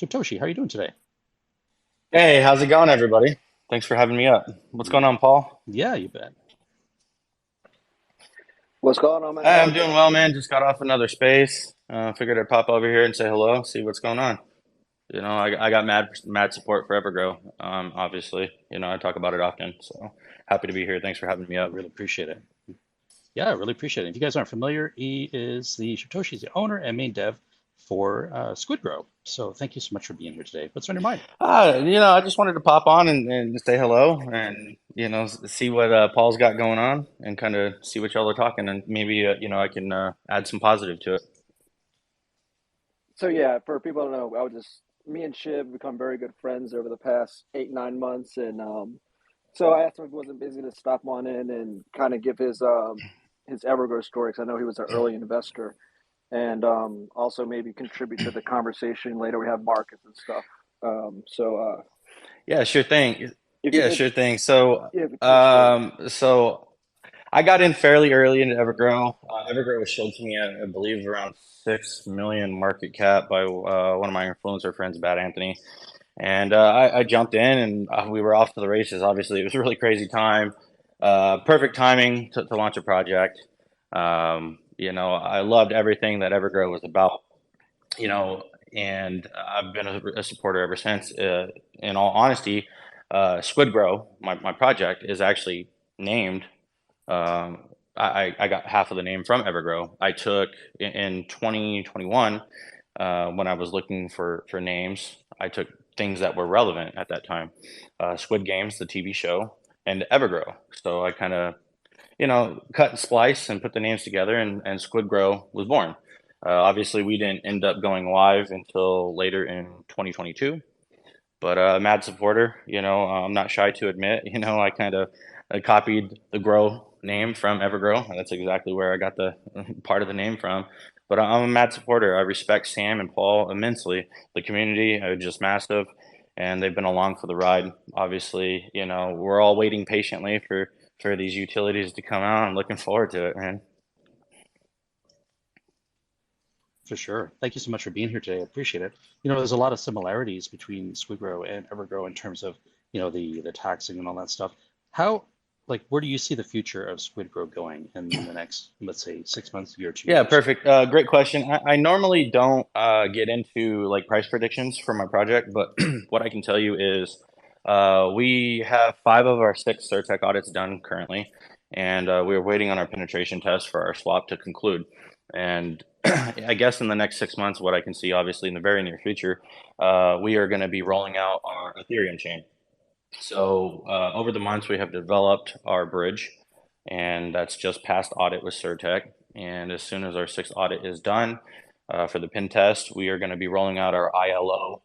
Satoshi, how are you doing today? Hey, how's it going, everybody? Thanks for having me up. What's going on, Paul? Yeah, you bet. What's going on, man? Hey, How I'm you doing doing? well, man. Just got off another space. Figured I'd pop over here and say hello, see what's going on. I got mad support for EverGrow. Obviously, I talk about it often. So happy to be here. Thanks for having me I up. really appreciate it. Yeah, I really appreciate it. If you guys aren't familiar, he is the Satoshi's the owner and main dev for SquidGrow. So thank you so much for being here today. What's on your mind? I just wanted to pop on and say hello and see what Paul's got going on and kind of see what y'all are talking and maybe I can add some positive to it. So yeah, for people to know, me and Shib become very good friends over the past 8, 9 months, and so I asked him if he wasn't busy to stop on in and kind of give his EverGrow story because I know he was an early investor, and also maybe contribute to the conversation later. We have markets and stuff. So Yeah, sure thing. if you Yeah, could, sure thing. So, yeah, if you tell your story. I got in fairly early into EverGrow. EverGrow was sold to me at, I believe, around 6 million market cap by one of my influencer friends, Bad Anthony. And I jumped in and we were off to the races. Obviously, it was a really crazy time. Perfect timing to launch a project. I loved everything that EverGrow was about, you know, and I've been a supporter ever since. In all honesty, SquidGrow, my project, is actually named. Um, I got half of the name from EverGrow. I took in 2021 when I was looking for names. I took things that were relevant at that time, Squid Games, the TV show, and EverGrow. So I kind of cut and splice and put the names together, and SquidGrow was born. Obviously, we didn't end up going live until later in 2022, but mad supporter. I'm not shy to admit. I kind of copied the Grow name from EverGrow. And that's exactly where I got the part of the name from. But I'm a mad supporter. I respect Sam and Paul immensely. The community are just massive, and they've been along for the ride. Obviously, we're all waiting patiently for these utilities to come out. I'm looking forward to it, man. For sure. Thank you so much for being here today. I appreciate it. There's a lot of similarities between SquidGrow and EverGrow in terms of, the taxing and all that stuff. How, where do you see the future of SquidGrow going in the next, let's say, 6 months, year, two Yeah, years? perfect. Great question. I normally don't get into like price predictions for my project, but what I can tell you is we have 5 of our 6 Certec audits done currently, and we're waiting on our penetration test for our swap to conclude. And I guess in the next 6 months, what I can see, obviously in the very near future, we are going to be rolling out our Ethereum chain. So over the months, we have developed our bridge, and that's just passed audit with Certec. And as soon as our 6th audit is done for the pen test, we are going to be rolling out our ILO,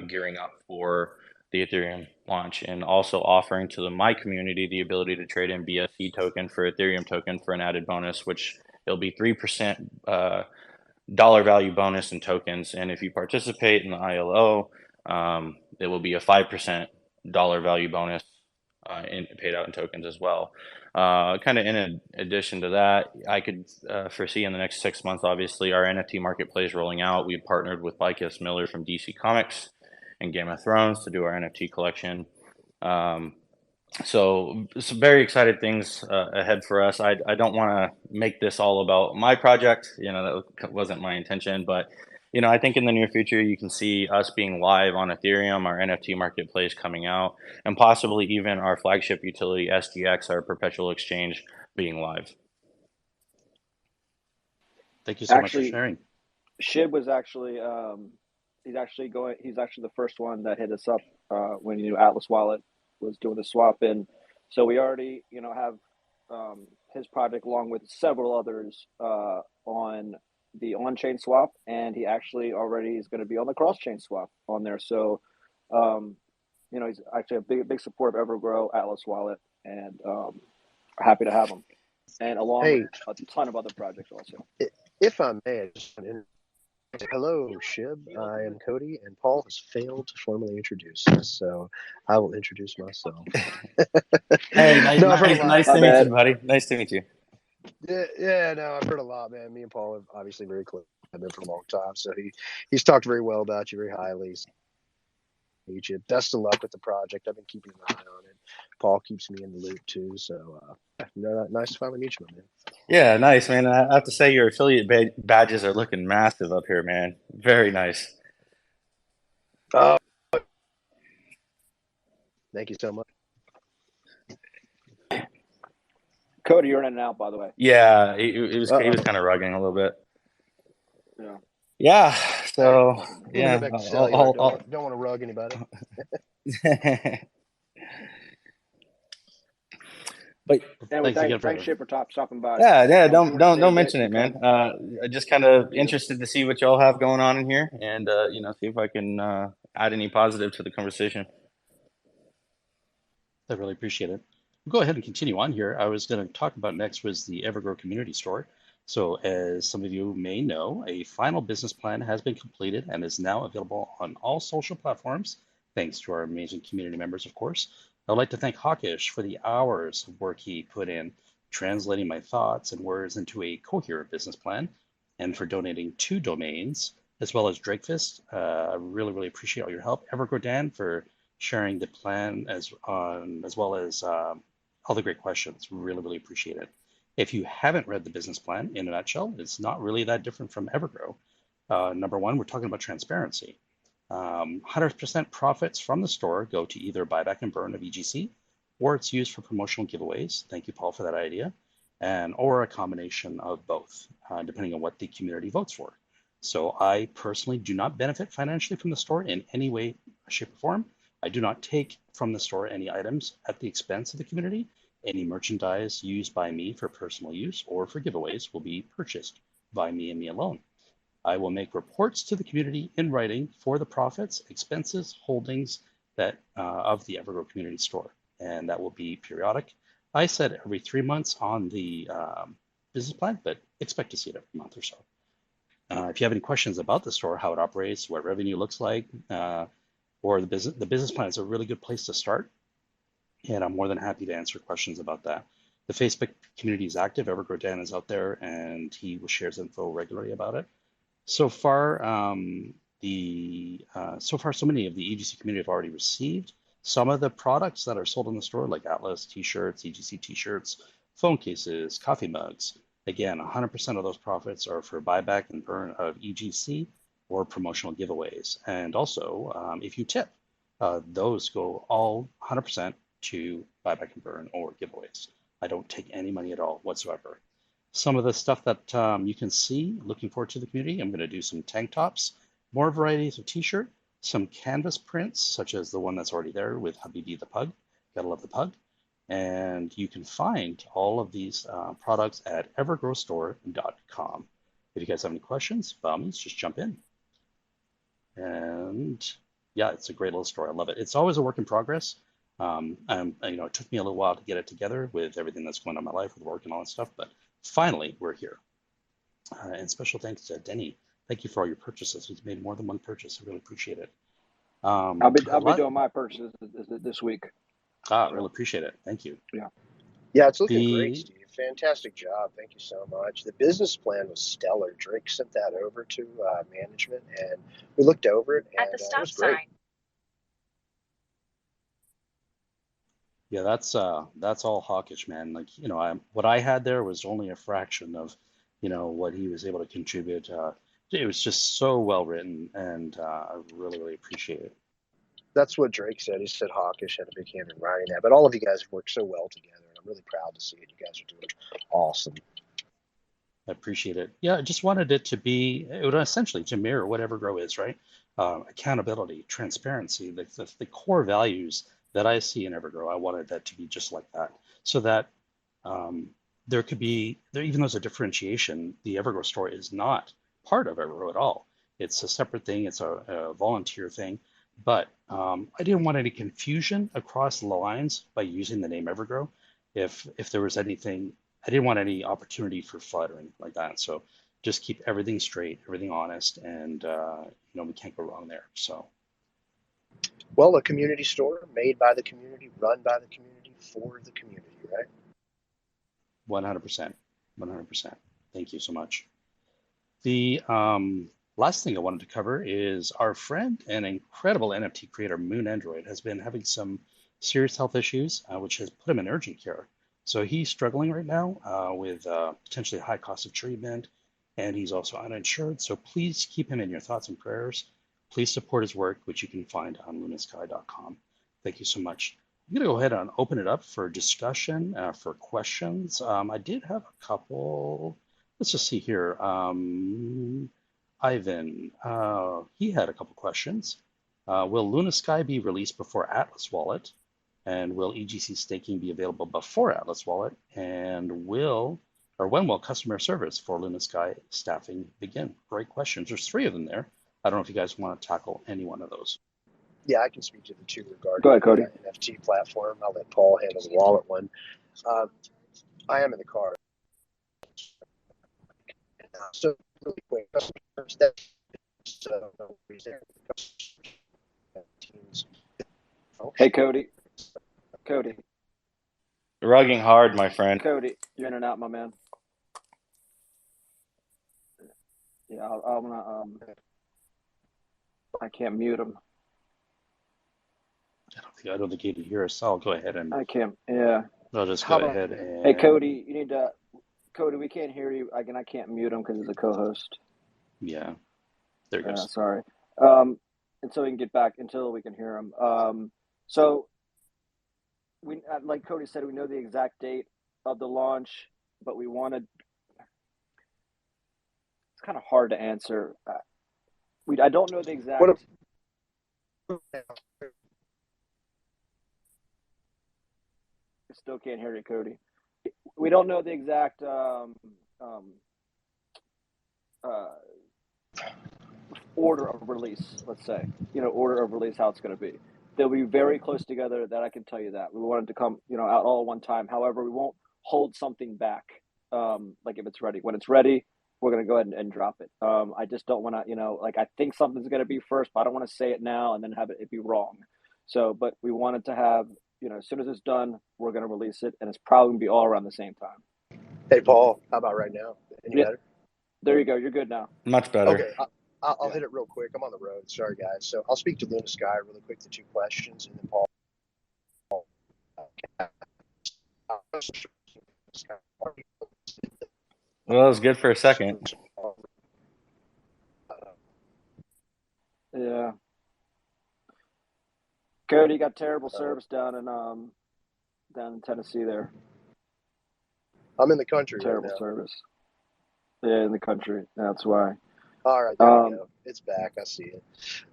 gearing up for the Ethereum launch, and also offering to the my community the ability to trade in BSC token for Ethereum token for an added bonus, which it'll be 3% dollar value bonus in tokens. And if you participate in the ILO, it will be a 5% dollar value bonus paid out in tokens as well. Kind of in addition to that, I could foresee in the next 6 months, obviously, our NFT marketplace rolling out. We partnered with Lycus Miller from DC Comics and Game of Thrones to do our NFT collection. Um, so some very excited things ahead for us. I don't want to make this all about my project. That wasn't my intention, but I think in the near future you can see us being live on Ethereum, our NFT marketplace coming out, and possibly even our flagship utility SGX, our perpetual exchange, being live. Thank you so much for Actually, sharing. Shib was actually he's actually the first one that hit us up when Atlas Wallet was doing the swap, and so we already have his project along with several others on the on-chain swap, and he actually already is going to be on the cross-chain swap on there. So um, he's actually a big support of EverGrow, Atlas Wallet, and happy to have him, and along with Hey, a ton of other projects also. if I may, I just want to hello, Shib. I am Cody, and Paul has failed to formally introduce us, so I will introduce myself. Hey, No, I've heard a lot. nice My to meet you, bad. buddy. Nice to meet you. Yeah, no, I've heard a lot, man. Me and Paul are obviously very close. been for a long time. So he's talked very well about you, very highly. Egypt. Best of luck with the project. I've been keeping an eye on it. Paul keeps me in the loop too. So nice to finally meet you, man. Yeah, nice, man. I have to say your affiliate badges are looking massive up here, man. Very nice. Oh, thank you so much. Cody, you're in and out, by the way. Yeah, he was kind of rugging a little bit. Yeah. Yeah. So Get back to cellular. Don't want to rug anybody. But thanks Ship for stopping by. Yeah. Don't mention it, man. Just kind of interested to see what y'all have going on in here, and see if I can add any positive to the conversation. I really appreciate it. We'll go ahead and continue on here. I was going to talk about next was the EverGrow community store. So as some of you may know, a final business plan has been completed and is now available on all social platforms, thanks to our amazing community members, of course. I'd like to thank Hawkish for the hours of work he put in translating my thoughts and words into a coherent business plan, and for donating 2 domains, as well as Drakefist. I really appreciate all your help. EverGrow Dan for sharing the plan as well as all the great questions. Really appreciate it. If you haven't read the business plan in a nutshell, it's not really that different from EverGrow. Number one, we're talking about transparency. 100% profits from the store go to either buyback and burn of EGC, or it's used for promotional giveaways. Thank you, Paul, for that idea. Or a combination of both, depending on what the community votes for. So I personally do not benefit financially from the store in any way, shape, or form. I do not take from the store any items at the expense of the community. Any merchandise used by me for personal use or for giveaways will be purchased by me and me alone. I will make reports to the community in writing for the profits, expenses, holdings that of the EverGrow community store, and that will be periodic. I said every 3 months on the business plan, but expect to see it every month or so. If you have any questions about the store, how it operates, what revenue looks like, or the business plan is a really good place to start. And I'm more than happy to answer questions about that. The Facebook community is active. EverGrow Dan is out there, and he shares info regularly about it. So far, so many of the EGC community have already received some of the products that are sold in the store, like Atlas T-shirts, EGC T-shirts, phone cases, coffee mugs. Again, 100% of those profits are for buyback and burn of EGC or promotional giveaways. And also, if you tip, those go all 100% to buyback and burn or giveaways. I don't take any money at all whatsoever. Some of the stuff that you can see, looking forward to the community, I'm going to do some tank tops, more varieties of t-shirt, some canvas prints, such as the one that's already there with Habibi the pug. Gotta love the pug. And you can find all of these products at evergrowstore.com. If you guys have any questions, by all means, just jump in. And yeah, it's a great little store. I love it. It's always a work in progress. It took me a little while to get it together with everything that's going on in my life with work and all that stuff, but finally we're here. And special thanks to Denny. Thank you for all your purchases. He's made more than one purchase. I really appreciate it. I'll be doing my purchases this week. I really appreciate it. Thank you. Yeah, it's looking great, Steve. Fantastic job. Thank you so much. The business plan was stellar. Drake sent that over to management, and we looked over it, and at the it stop was great. sign. Yeah, that's all Hawkish, man. Like, what I had there was only a fraction of, what he was able to contribute. It was just so well written, and I really appreciate it. That's what Drake said. He said Hawkish had a big hand in writing that, but all of you guys have worked so well together, and I'm really proud to see it. You guys are doing awesome. I appreciate it. Yeah, I just wanted it would essentially to mirror what EverGrow is, right? Accountability, transparency, the core values that I see in EverGrow. I wanted that to be just like that, so that there could be, even though there's a differentiation, the EverGrow store is not part of EverGrow at all. It's a separate thing. It's a volunteer thing. But I didn't want any confusion across the lines by using the name EverGrow. If there was anything, I didn't want any opportunity for FUD or anything like that. So just keep everything straight, everything honest, and we can't go wrong there. So. Well, a community store made by the community, run by the community, for the community, right? 100%. Thank you so much. The last thing I wanted to cover is our friend and incredible NFT creator Moon Android has been having some serious health issues, which has put him in urgent care. So he's struggling right now with potentially high cost of treatment, and he's also uninsured. So please keep him in your thoughts and prayers. Please support his work, which you can find on lunasky.com. Thank you so much. I'm going to go ahead and open it up for discussion, for questions. I did have a couple. Let's just see here. Ivan, he had a couple questions. Will Luna Sky be released before Atlas Wallet? And will EGC staking be available before Atlas Wallet? And when will customer service for Luna Sky staffing begin? Great questions. There's three of them there. I don't know if you guys want to tackle any one of those. Yeah, I can speak to the two regarding Go ahead, Cody. the NFT platform. I'll let Paul handle the wallet one. I am in the car. So really quick, Hey, Cody. Cody. You're rugging hard, my friend. Cody, you're in and out, my man. Yeah, I'm gonna. I can't mute him. I don't think he can hear us. So I'll go ahead and I can't. Yeah. I'll just go ahead and. Hey, Cody, you need to. Cody, we can't hear you. I can't mute him because he's a co-host. Yeah. There he goes. Sorry. And so we can get back until we can hear him. So we, like Cody said, we know the exact date of the launch, but we wanted. It's kind of hard to answer. I don't know the exact. Still can't hear you, Cody. We don't know the exact order of release, let's say. Order of release, how it's going to be. They'll be very close together, that I can tell you that. We want it to come, out all at one time. However, we won't hold something back, like if it's ready. When it's ready, we're going to go ahead and drop it. I just don't want to, I think something's going to be first, but I don't want to say it now and then have it be wrong. So, but we wanted to have, as soon as it's done, we're going to release it, and it's probably going to be all around the same time. Hey, Paul, how about right now? Any better? There you go. You're good now. Much better. Okay, I'll hit it real quick. I'm on the road. Sorry, guys. So I'll speak to Luna Sky really quick, the two questions, and then Paul. Well, it was good for a second. Yeah. Cody got terrible service down in Tennessee there. I'm in the country. Terrible right now. service. Yeah, in the country. That's why. All right, there we go. It's back. I see it.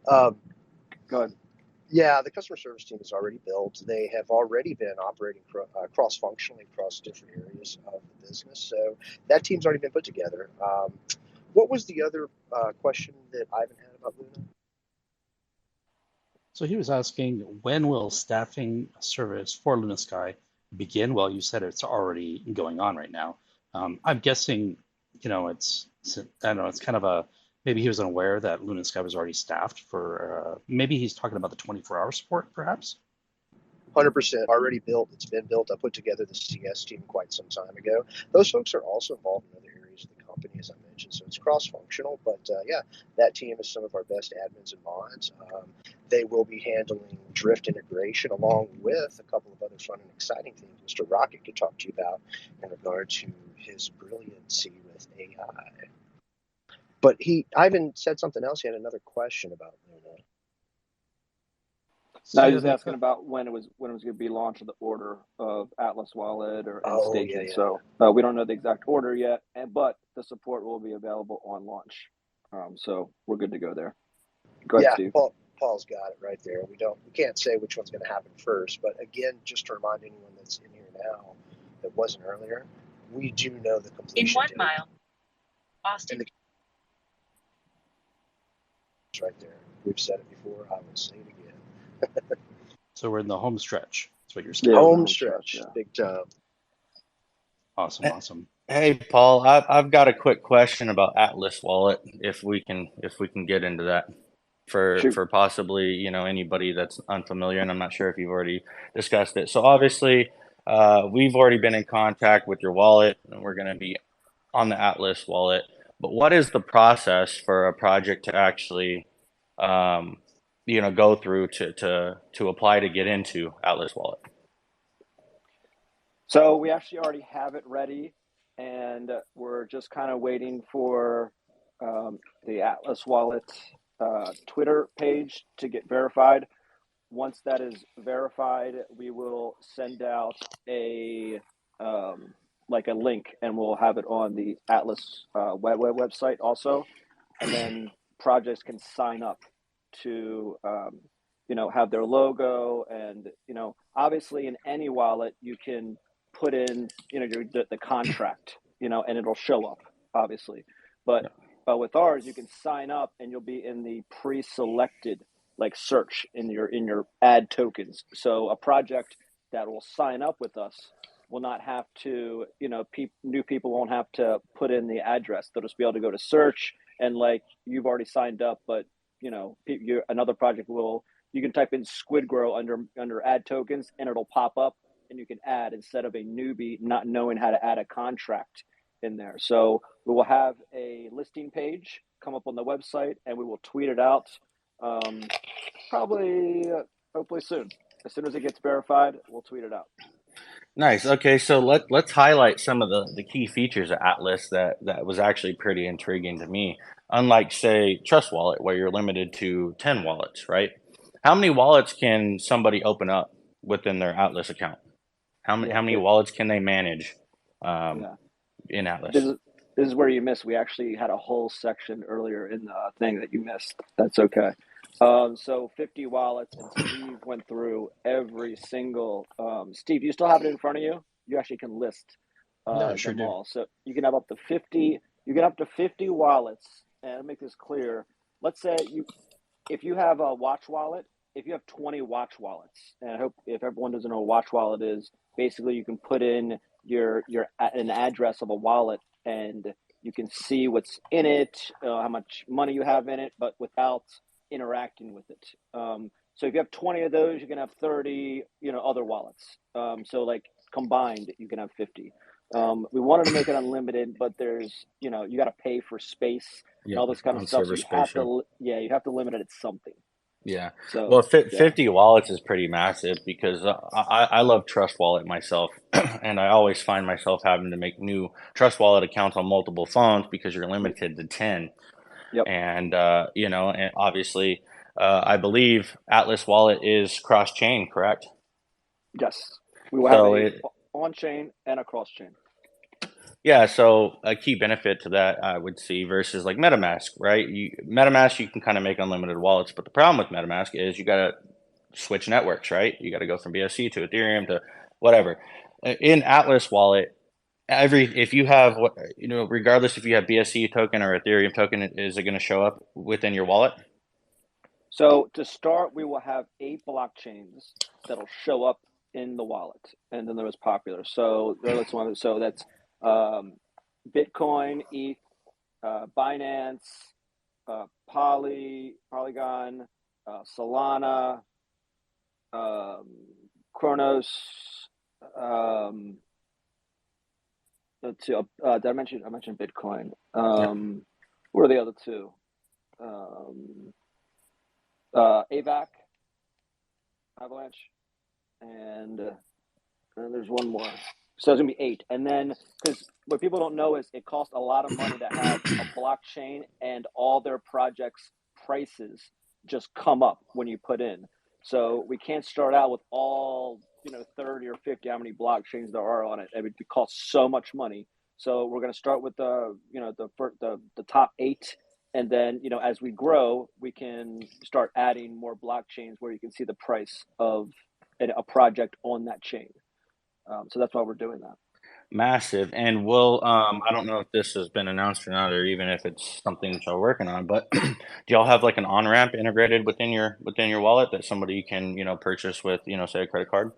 Go ahead. Yeah, the customer service team is already built. They have already been operating cross-functionally across different areas of the business. So that team's already been put together. What was the other question that Ivan had about Luna? So he was asking, when will staffing service for Luna Sky begin? Well, you said it's already going on right now. I'm guessing, it's I don't know, it's kind of maybe he was unaware that Luna Sky was already staffed for, maybe he's talking about the 24-hour support, perhaps? 100% already built. It's been built. I put together the CS team quite some time ago. Those folks are also involved in other areas of the company, as I mentioned. So it's cross-functional. But yeah, that team is some of our best admins and mods. They will be handling drift integration along with a couple of other fun and exciting things Mr. Rocket could talk to you about in regard to his brilliancy with AI. But Ivan said something else. He had another question about Luna. No, he was asking about when it was going to be launched, the order of Atlas Wallet and staking. Yeah. So we don't know the exact order yet, but the support will be available on launch. So we're good to go there. Go ahead, Steve. Paul's got it right there. We can't say which one's going to happen first, but again, just to remind anyone that's in here now that wasn't earlier, we do know the completion. In 1 mile, Austin. It's right there. We've said it before. I will say it again. So we're in the home stretch. That's what you're saying. Yeah, home stretch, yeah. Big time. Awesome. Hey, Paul, I've got a quick question about Atlas Wallet. If we can get into that for possibly anybody that's unfamiliar, and I'm not sure if you've already discussed it. So obviously, we've already been in contact with your wallet, and we're going to be on the Atlas Wallet. But what is the process for a project to actually, um, go through to apply to get into Atlas Wallet? So we actually already have it ready, and we're just kind of waiting for the Atlas Wallet Twitter page to get verified. Once that is verified, we will send out a like a link, and we'll have it on the Atlas website also, and then projects can sign up to have their logo, and obviously in any wallet you can put in the contract, and it'll show up obviously, but with ours you can sign up and you'll be in the pre-selected like search in your ad tokens. So a project that will sign up with us will not have to, new people won't have to put in the address. They'll just be able to go to search, and like you've already signed up, but another project will, you can type in SquidGrow under ad tokens and it'll pop up, and you can add instead of a newbie not knowing how to add a contract in there. So we will have a listing page come up on the website, and we will tweet it out probably hopefully soon. As soon as it gets verified, we'll tweet it out. Nice. Okay, so let's highlight some of the key features of Atlas that was actually pretty intriguing to me. Unlike, say, Trust Wallet, where you're limited to 10 wallets, right? How many wallets can somebody open up within their Atlas account? How many wallets can they manage in Atlas? This is where you missed. We actually had a whole section earlier in the thing that you missed. That's okay. So 50 wallets, and Steve went through every single. Steve, you still have it in front of you? You actually can list No, I sure them do. all. So you can have up to 50. You get up to 50 wallets, and to make this clear, let's say if you have a watch wallet, if you have 20 watch wallets, and I hope if everyone doesn't know what a watch wallet is, basically you can put in an address of a wallet, and you can see what's in it, how much money you have in it, but without interacting with it. So if you have 20 of those, you can have 30, other wallets. So like combined, you can have 50. We wanted to make it unlimited, but there's, you got to pay for space and all this kind of stuff. So you have to limit it at something. Yeah. So Well, 50 wallets is pretty massive because I love Trust Wallet myself, and I always find myself having to make new Trust Wallet accounts on multiple phones because you're limited to 10. Yep. And and obviously, I believe Atlas Wallet is cross-chain, correct? Yes, we will have on-chain and a cross-chain. Yeah, so a key benefit to that I would see versus like MetaMask, right? MetaMask, you can kind of make unlimited wallets, but the problem with MetaMask is you got to switch networks, right? You got to go from BSC to Ethereum to whatever. In Atlas Wallet, if you have regardless if you have BSC token or Ethereum token, is it going to show up within your wallet? So to start, we will have 8 blockchains that'll show up in the wallet, and then there was popular. So that's one. So that's Bitcoin, ETH, Binance, Polygon, Solana, Kronos. Did I mention Bitcoin? What are the other two? AVAC, Avalanche, and there's one more. So it's gonna be 8. And then, because what people don't know is it costs a lot of money to have a blockchain, and all their projects' prices just come up when you put in. So we can't start out with all 30 or 50, how many blockchains there are on it. It would cost so much money. So we're going to start with the top 8. And then, as we grow, we can start adding more blockchains where you can see the price of a project on that chain. So that's why we're doing that. Massive. And I don't know if this has been announced or not, or even if it's something that you're working on, but do y'all have like an on-ramp integrated within your wallet that somebody can, purchase with, say a credit card?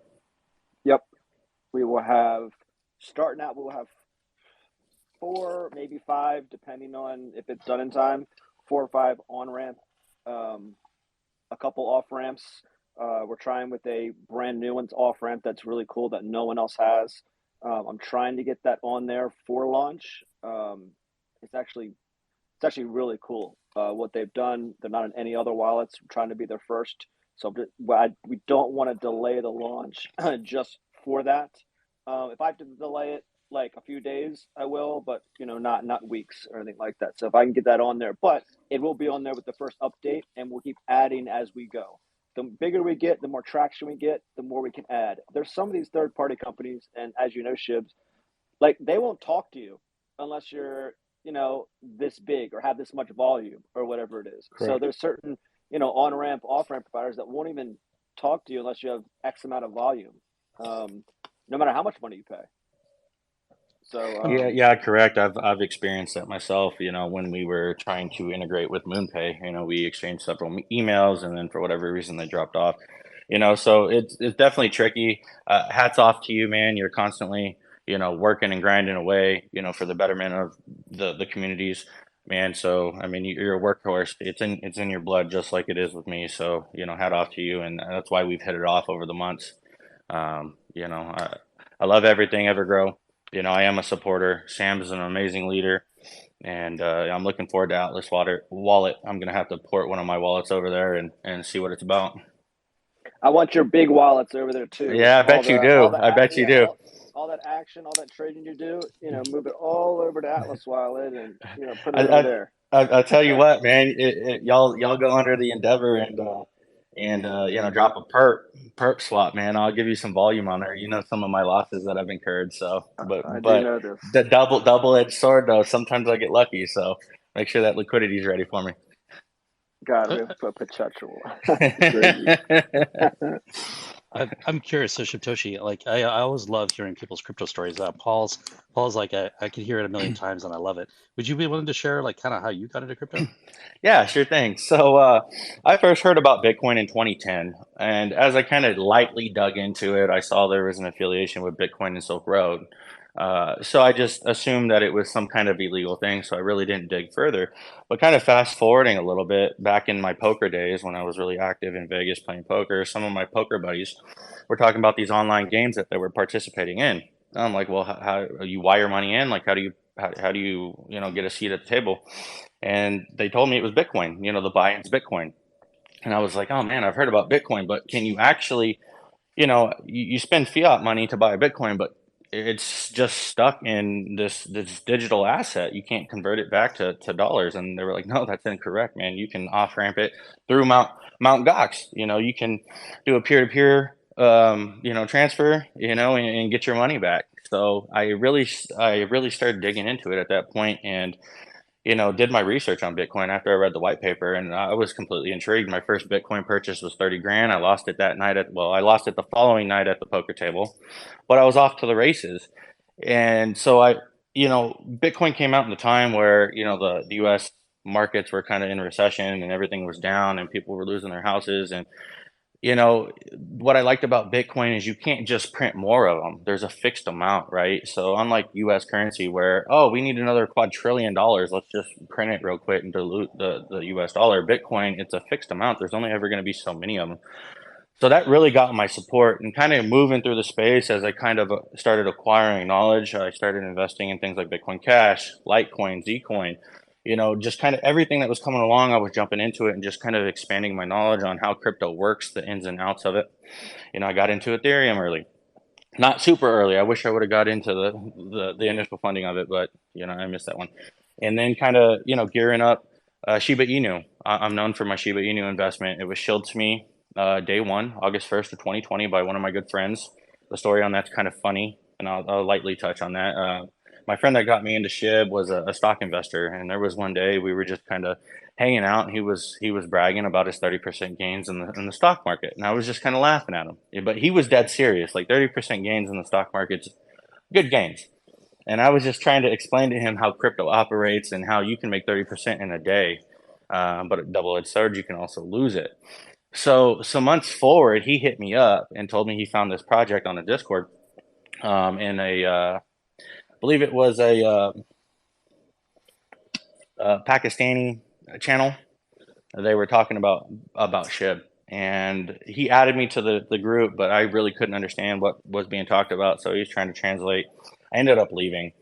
Yep. We will have, starting out, we'll have 4, maybe 5, depending on if it's done in time, 4 or 5 on-ramp, a couple off-ramps. We're trying with a brand new one's off-ramp that's really cool that no one else has. I'm trying to get that on there for launch. It's actually it's actually really cool what they've done. They're not in any other wallets. We're trying to be their first. So we don't want to delay the launch just for that. If I have to delay it like a few days, I will, but not weeks or anything like that. So if I can get that on there, but it will be on there with the first update, and we'll keep adding as we go. The bigger we get, the more traction we get, the more we can add. There's some of these third-party companies, and as you know, Shibs, like they won't talk to you unless you're this big or have this much volume or whatever it is. Correct. So there's certain on ramp, off ramp providers that won't even talk to you unless you have X amount of volume, no matter how much money you pay. So Yeah, correct. I've experienced that myself. When we were trying to integrate with MoonPay, we exchanged several emails, and then for whatever reason they dropped off. So it's definitely tricky. Hats off to you, man. You're constantly working and grinding away, for the betterment of the communities, man. So I mean, you're a workhorse. It's in your blood, just like it is with me. So hat off to you, and that's why we've hit it off over the months. I love everything EverGrow. I am a supporter. Sam is an amazing leader, and I'm looking forward to Atlas Wallet. I'm gonna have to port one of my wallets over there and see what it's about. I want your big wallets over there too. Yeah, I bet you do. I bet you do. All that action, all that trading you do, move it all over to Atlas Wallet and put it I, over there. I tell you what, man, y'all go under the Endeavor and drop a perp swap, man. I'll give you some volume on there. Some of my losses that I've incurred. So, I but do know this. the double-edged sword though. Sometimes I get lucky, so make sure that liquidity is ready for me. God, we have perpetual. I'm curious, so Shibtoshi, like I always love hearing people's crypto stories. Paul's like I could hear it a million times and I love it. Would you be willing to share like kind of how you got into crypto? Yeah, sure thing. So I first heard about Bitcoin in 2010, and as I kind of lightly dug into it, I saw there was an affiliation with Bitcoin and Silk Road. So I just assumed that it was some kind of illegal thing, so I really didn't dig further. But kind of fast forwarding a little bit, back in my poker days when I was really active in Vegas playing poker, some of my poker buddies were talking about these online games that they were participating in. And I'm like, well, how you wire money in? Like, how do you get a seat at the table? And they told me it was Bitcoin, the buy-in's Bitcoin. And I was like, oh man, I've heard about Bitcoin, but can you actually, you spend fiat money to buy a Bitcoin, but it's just stuck in this digital asset. You can't convert it back to dollars. And they were like, no, that's incorrect, man. You can off ramp it through Mount Gox. You can do a peer-to-peer transfer, and get your money back. So I really started digging into it at that point, and did my research on Bitcoin after I read the white paper, and I was completely intrigued. My first Bitcoin purchase was 30 grand. I lost it that night I lost it the following night at the poker table, but I was off to the races. And so Bitcoin came out in the time where, the US markets were kind of in recession and everything was down and people were losing their houses. And what I liked about Bitcoin is you can't just print more of them. There's a fixed amount, right? So unlike US currency where, oh, we need another quadrillion dollars, let's just print it real quick and dilute the US dollar. Bitcoin, it's a fixed amount. There's only ever going to be so many of them. So that really got my support, and kind of moving through the space as I kind of started acquiring knowledge. I started investing in things like Bitcoin Cash, Litecoin, Zcoin, just kind of everything that was coming along. I was jumping into it and just kind of expanding my knowledge on how crypto works, the ins and outs of it. I got into Ethereum early, not super early. I wish I would have got into the initial funding of it, but I missed that one. And then kind of gearing up Shiba Inu. I'm known for my Shiba Inu investment. It was shilled to me day one, August 1st of 2020, by one of my good friends. The story on that's kind of funny, and I'll lightly touch on that. My friend that got me into SHIB was a stock investor, and there was one day we were just kind of hanging out, and he was bragging about his 30% gains in the stock market, and I was just kind of laughing at him. But he was dead serious, like 30% gains in the stock market's good gains. And I was just trying to explain to him how crypto operates and how you can make 30% in a day, but a double-edged sword, you can also lose it. So some months forward, he hit me up and told me he found this project on the Discord in I believe it was a Pakistani channel. They were talking about SHIB, and he added me to the group, but I really couldn't understand what was being talked about, so he was trying to translate. I ended up leaving,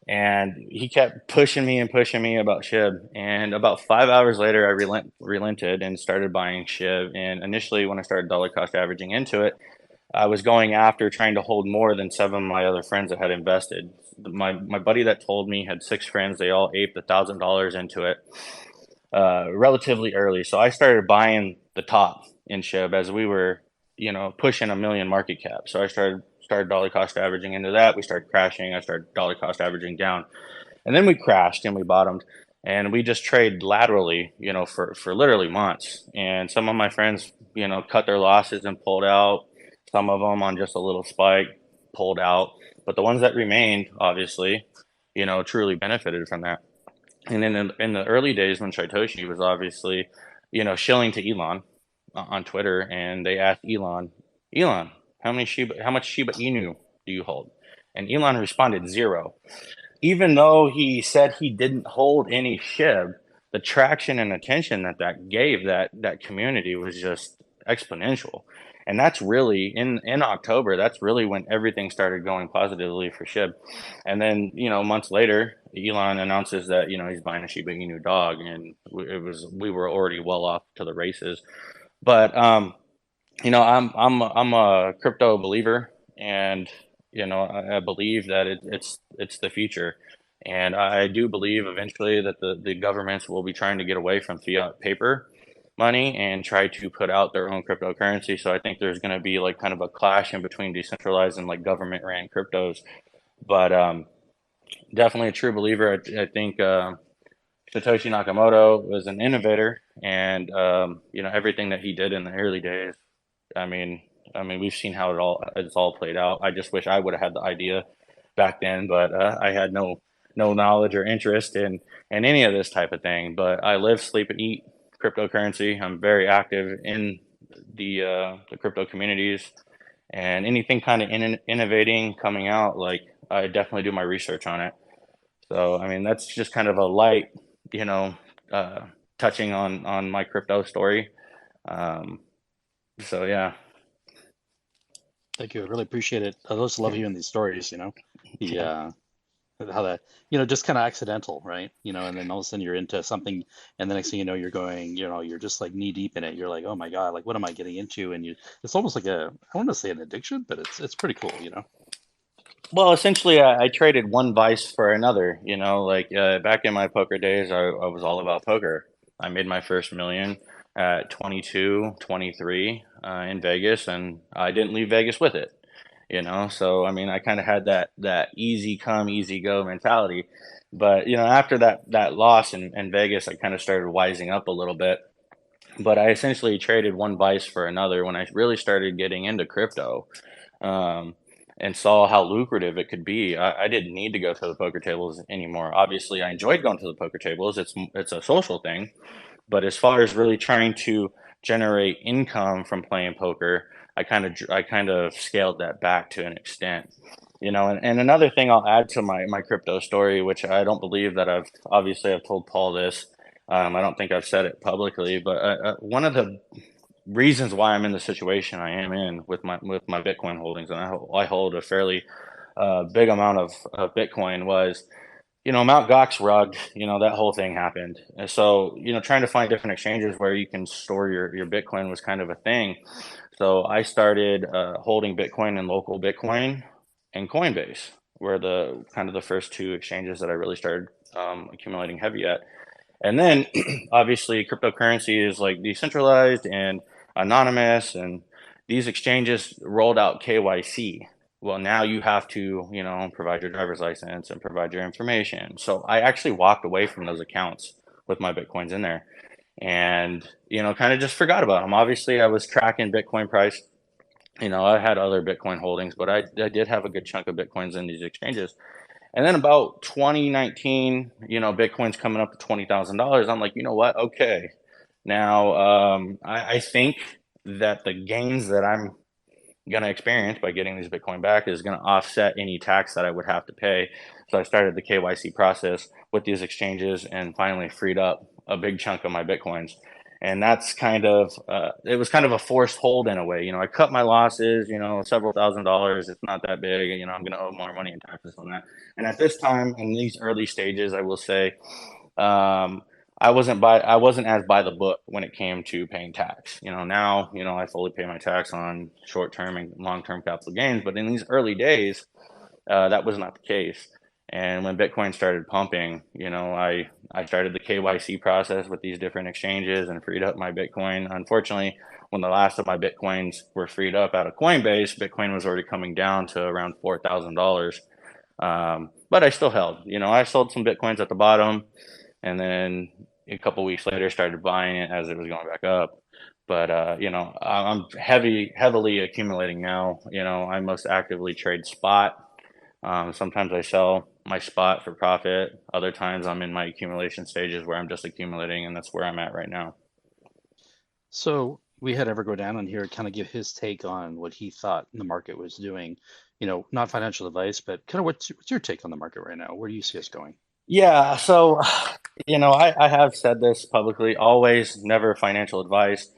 And he kept pushing me and pushing me about SHIB. And about 5 hours later, I relented and started buying SHIB. And initially, when I started dollar cost averaging into it, I was going after trying to hold more than seven of my other friends that had invested. My buddy that told me had six friends. They all aped $1,000 into it relatively early. So I started buying the top in SHIB as we were, pushing 1 million market cap. So I started dollar cost averaging into that. We started crashing. I started dollar cost averaging down, and then we crashed and we bottomed. And we just trade laterally, for literally months. And some of my friends, cut their losses and pulled out. Some of them on just a little spike pulled out. But the ones that remained, obviously, truly benefited from that. And in the early days when Shytoshi was obviously, shilling to Elon on Twitter, and they asked Elon, how much Shiba Inu do you hold? And Elon responded zero. Even though he said he didn't hold any SHIB, the traction and attention that gave that community was just exponential. And that's really in October, that's really when everything started going positively for SHIB. And then, months later, Elon announces that, he's buying a Shiba Inu dog, and we were already well off to the races. But I'm a crypto believer, and I believe that it's the future, and I do believe eventually that the governments will be trying to get away from fiat paper money and try to put out their own cryptocurrency. So I think there's going to be like kind of a clash in between decentralized and like government ran cryptos. But definitely a true believer. I think Satoshi Nakamoto was an innovator, and everything that he did in the early days. I mean, we've seen how it's all played out. I just wish I would have had the idea back then, but I had no knowledge or interest in any of this type of thing. But I live, sleep, and eat cryptocurrency. I'm very active in the crypto communities, and anything kind of innovating coming out, like I definitely do my research on it. So I mean, that's just kind of a light, you know, uh, touching on my crypto story. Um, so yeah. Thank you. I really appreciate it. I just love hearing these stories, the Yeah. how that, just kind of accidental, right? And then all of a sudden you're into something, and the next thing you know, you're going, you're just like knee deep in it. You're like, oh my God, like what am I getting into? And it's almost like I want to say an addiction, but it's pretty cool. Well, essentially, I traded one vice for another. Like back in my poker days, I was all about poker. I made my first million at 22, 23 in Vegas, and I didn't leave Vegas with it. So I mean, I kind of had that easy come, easy go mentality. But after that loss in Vegas, I kind of started wising up a little bit. But I essentially traded one vice for another when I really started getting into crypto. Um, and saw how lucrative it could be. I didn't need to go to the poker tables anymore. Obviously, I enjoyed going to the poker tables. It's a social thing, but as far as really trying to generate income from playing poker, I kind of scaled that back to an extent. And another thing I'll add to my crypto story, which I don't believe that I've told Paul this. I don't think I've said it publicly, but one of the reasons why I'm in the situation I am in with my Bitcoin holdings, and I hold a fairly big amount of Bitcoin, was Mt. Gox rug, that whole thing happened. And so trying to find different exchanges where you can store your Bitcoin was kind of a thing. So I started holding Bitcoin in local Bitcoin and Coinbase, were the kind of the first two exchanges that I really started accumulating heavy at. And then obviously cryptocurrency is like decentralized and anonymous, and these exchanges rolled out KYC. Well, now you have to, provide your driver's license and provide your information. So I actually walked away from those accounts with my Bitcoins in there, and, kind of just forgot about them. Obviously, I was tracking Bitcoin price. I had other Bitcoin holdings, but I did have a good chunk of Bitcoins in these exchanges. And then about 2019, Bitcoin's coming up to $20,000. I'm like, you know what? Okay. Now, I think that the gains that I'm going to experience by getting these Bitcoin back is going to offset any tax that I would have to pay. So I started the KYC process with these exchanges and finally freed up a big chunk of my Bitcoins. And that's it was kind of a forced hold in a way. I cut my losses, several $1,000s. It's not that big. I'm going to owe more money in taxes on that. And at this time, in these early stages, I will say, um, I wasn't as by the book when it came to paying tax. Now, I fully pay my tax on short-term and long-term capital gains. But in these early days, that was not the case. And when Bitcoin started pumping, I started the KYC process with these different exchanges and freed up my Bitcoin. Unfortunately, when the last of my Bitcoins were freed up out of Coinbase, Bitcoin was already coming down to around $4,000. But I still held. I sold some Bitcoins at the bottom, and then a couple weeks later started buying it as it was going back up. But I'm heavily accumulating now. I most actively trade spot. Sometimes I sell my spot for profit. Other times I'm in my accumulation stages where I'm just accumulating, and that's where I'm at right now. So we had EverGrow down on here to kind of give his take on what he thought the market was doing. Not financial advice, but kind of what's your take on the market right now? Where do you see us going? Yeah, so I have said this publicly, always, never financial advice.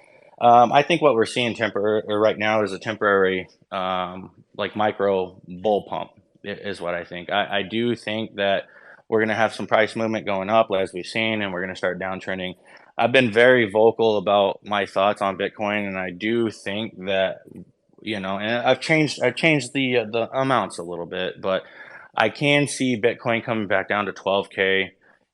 I think what we're seeing temporary right now is a temporary, like micro bull pump, is what I think. I do think that we're going to have some price movement going up as we've seen, and we're going to start downtrending. I've been very vocal about my thoughts on Bitcoin, and I do think that, and I've changed the amounts a little bit, but I can see Bitcoin coming back down to 12K.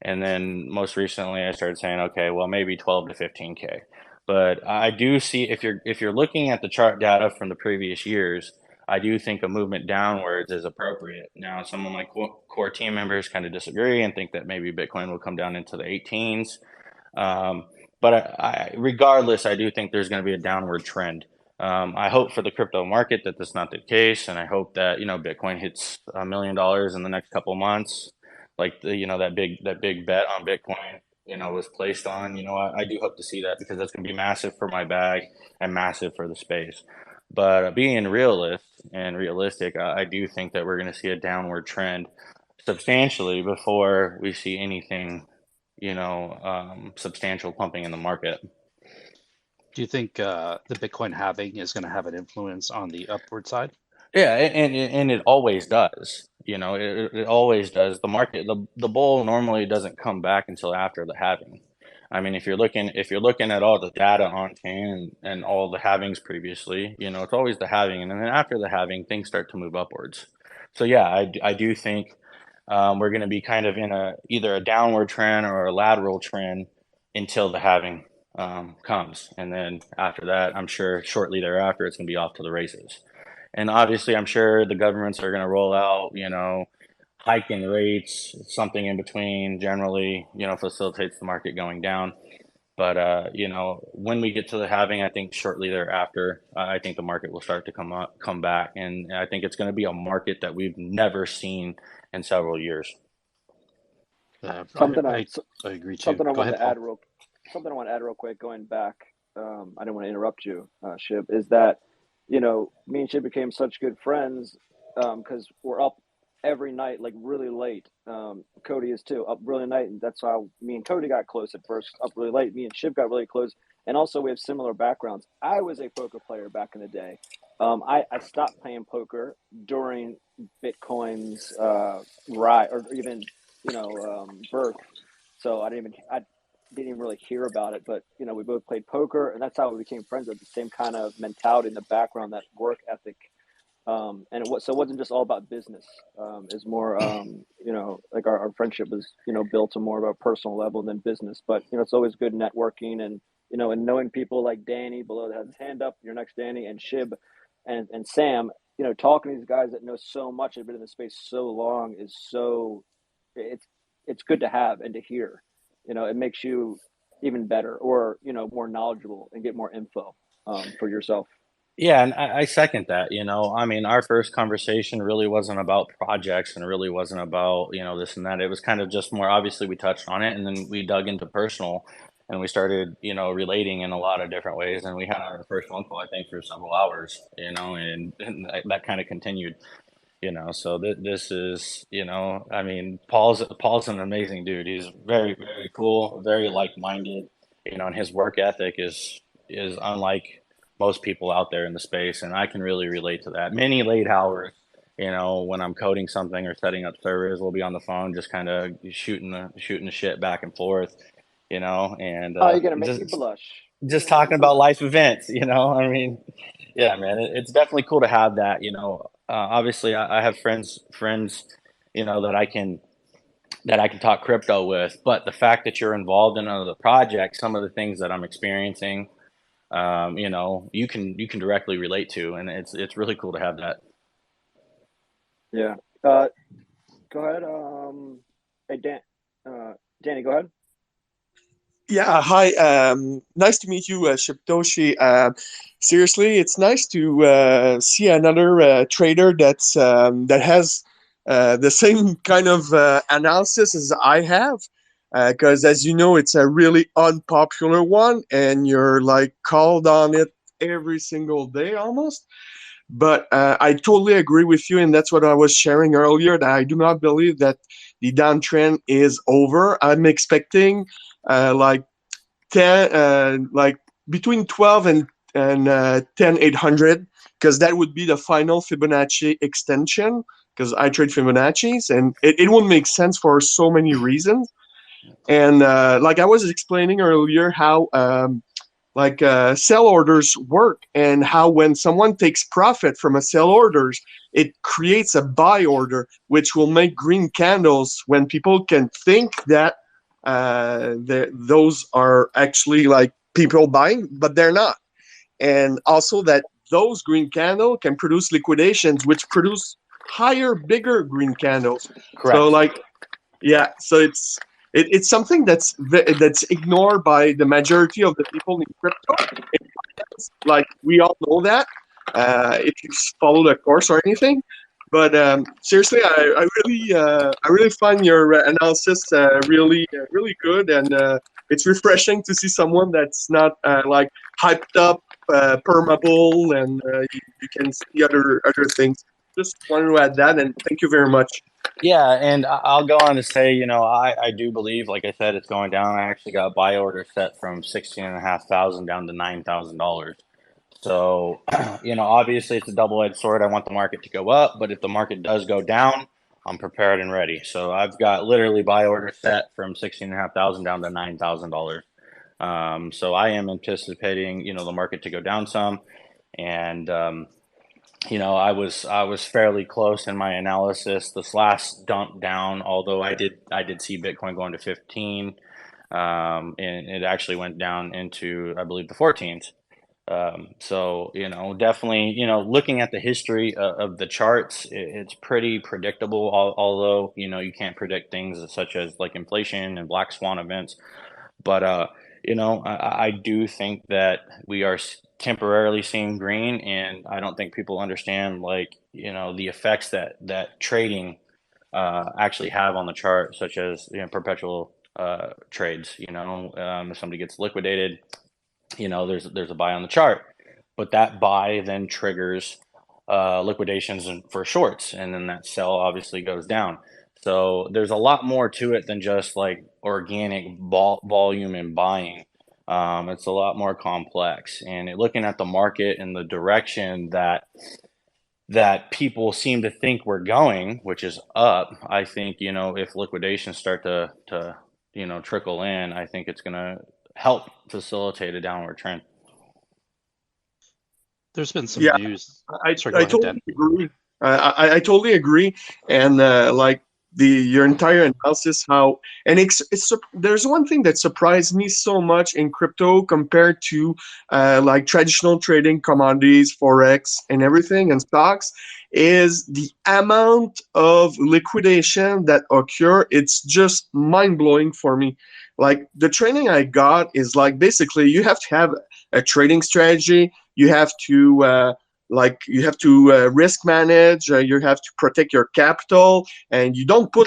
And then most recently I started saying, okay, well, maybe 12 to 15K. But I do see, if you're looking at the chart data from the previous years, I do think a movement downwards is appropriate. Now, some of my core team members kind of disagree and think that maybe Bitcoin will come down into the 18s. Um, but regardless, I do think there's going to be a downward trend. I hope for the crypto market that that's not the case, and I hope that Bitcoin hits $1 million in the next couple months, like that big bet on Bitcoin was placed on. I do hope to see that because that's going to be massive for my bag and massive for the space. But being realistic, I do think that we're going to see a downward trend substantially before we see anything substantial pumping in the market. Do you think the Bitcoin halving is going to have an influence on the upward side? Yeah, and it always does. It always does. The bull normally doesn't come back until after the halving. I mean, if you're looking at all the data on chain and all the halvings previously, it's always the halving, and then after the halving, things start to move upwards. So yeah, I do think we're going to be kind of in either a downward trend or a lateral trend until the halving comes, and then after that, I'm sure shortly thereafter it's going to be off to the races. And obviously, I'm sure the governments are going to roll out, hiking rates, something in between. Generally, facilitates the market going down. But when we get to the halving, I think shortly thereafter, I think the market will start to come back, and I think it's going to be a market that we've never seen in several years. Something I agree too. something I Go want ahead, to add Paul. real something I want to add real quick. Going back, I didn't want to interrupt you, Shib. Is that me and Shib became such good friends because we're up every night, like really late. Cody is too, up really late, and that's how me and Cody got close at first. Up really late, me and Shib got really close, and also we have similar backgrounds. I was a poker player back in the day. I stopped playing poker during Bitcoin's rise, or even birth. So I didn't even really hear about it, but we both played poker, and that's how we became friends. With the same kind of mentality in the background, that work ethic, and it wasn't just all about business. It's more, like our friendship was, built to more of a personal level than business. But it's always good networking and knowing people like Danny below that has his hand up. Your next Danny and Shib, and Sam. Talking to these guys that know so much, have been in the space so long, is so it's good to have and to hear. It makes you even better, or more knowledgeable, and get more info for yourself. Yeah, and I second that. I mean, our first conversation really wasn't about projects and really wasn't about, this and that. It was kind of just more obviously we touched on it and then we dug into personal and we started, relating in a lot of different ways. And we had our first phone call, I think, for several hours, and that kind of continued. So this is, I mean, Paul's an amazing dude. He's very, very cool, very like-minded. and his work ethic is unlike most people out there in the space, and I can really relate to that. Many late hours, when I'm coding something or setting up servers, we'll be on the phone just kind of shooting the shit back and forth, and Oh, you're gonna make me blush. You're just gonna make me talking about blush. life events. I mean, yeah, man, it's definitely cool to have that. Obviously, I have friends, that I can talk crypto with, but the fact that you're involved in another project, some of the things that I'm experiencing, you can directly relate to, and it's really cool to have that. Yeah. Go ahead. Hey Dan, Danny, go ahead. Yeah, hi. Nice to meet you, Shiptoshi. Seriously, it's nice to see another trader that has the same kind of analysis as I have. Because as you know, it's a really unpopular one, and you're like called on it every single day almost. But I totally agree with you, and that's what I was sharing earlier. That I do not believe that the downtrend is over. I'm expecting like 10 like between 12 and 10 800, because that would be the final Fibonacci extension, because I trade Fibonacci's, and it won't make sense for so many reasons. And like I was explaining earlier how sell orders work, and how when someone takes profit from a sell orders, it creates a buy order, which will make green candles when people can think that those are actually like people buying, but they're not. And also that those green candle can produce liquidations, which produce higher, bigger green candles. So Correct. like, yeah, so it's something that's ignored by the majority of the people in crypto. Like we all know that if you follow the course or anything. But seriously, I really find your analysis really good, and it's refreshing to see someone that's not like hyped up, permeable, and you can see other things. Just wanted to add that, and thank you very much. Yeah, and I'll go on to say, I do believe, like I said, it's going down. I actually got buy order set from 16,500 down to $9,000. So, obviously it's a double-edged sword. I want the market to go up, but if the market does go down, I'm prepared and ready. So I've got literally buy order set from 16,500 down to $9,000. So I am anticipating, the market to go down some, and I was fairly close in my analysis. This last dump down, although I did see Bitcoin going to 15, and it actually went down into, I believe, the 14th. So definitely, looking at the history of the charts, it's pretty predictable. Although you can't predict things such as like inflation and black swan events, but I do think that we are temporarily seeing green, and I don't think people understand like the effects that trading actually have on the chart, such as perpetual trades. If somebody gets liquidated, there's a buy on the chart, but that buy then triggers liquidations for shorts, and then that sell obviously goes down. So there's a lot more to it than just like organic volume and buying. It's a lot more complex, and looking at the market and the direction that people seem to think we're going, which is up. I think if liquidations start to trickle in, I think it's going to help facilitate a downward trend. There's been some Yeah, news. I, Sorry, go I ahead, Dan. totally agree. I totally agree, and like your entire analysis, how and there's one thing that surprised me so much in crypto compared to like traditional trading, commodities, forex, and everything, and stocks, is the amount of liquidation that occur. It's just mind blowing for me. Like the training I got is like basically you have to have a trading strategy. You have to risk manage, you have to protect your capital, and you don't do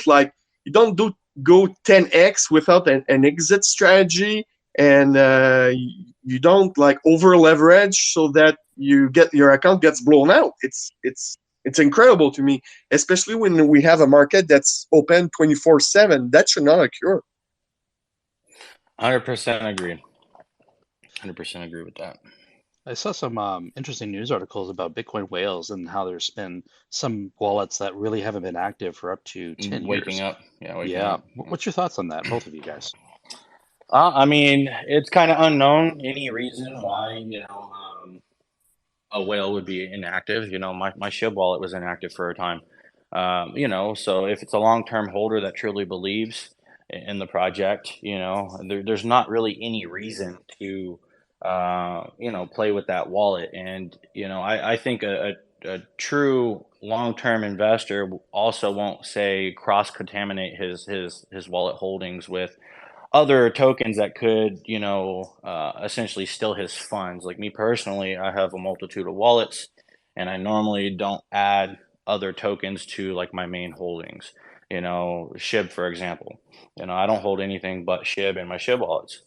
go 10x without an exit strategy, and you don't like over leverage so that your account gets blown out. It's incredible to me, especially when we have a market that's open 24/7. That should not occur. 100% agree. 100% agree with that. I saw some interesting news articles about Bitcoin whales and how there's been some wallets that really haven't been active for up to 10 Waking years. up. Yeah, waking Yeah. up. What's your thoughts on that, both of you guys? I mean, it's kind of unknown any reason why, a whale would be inactive. My SHIB wallet was inactive for a time. So if it's a long-term holder that truly believes in the project, there's not really any reason to, play with that wallet. And, I think a true long-term investor also won't say cross-contaminate his wallet holdings with other tokens that could, essentially steal his funds. Like me personally, I have a multitude of wallets, and I normally don't add other tokens to like my main holdings. SHIB, for example. I don't hold anything but SHIB in my SHIB wallets.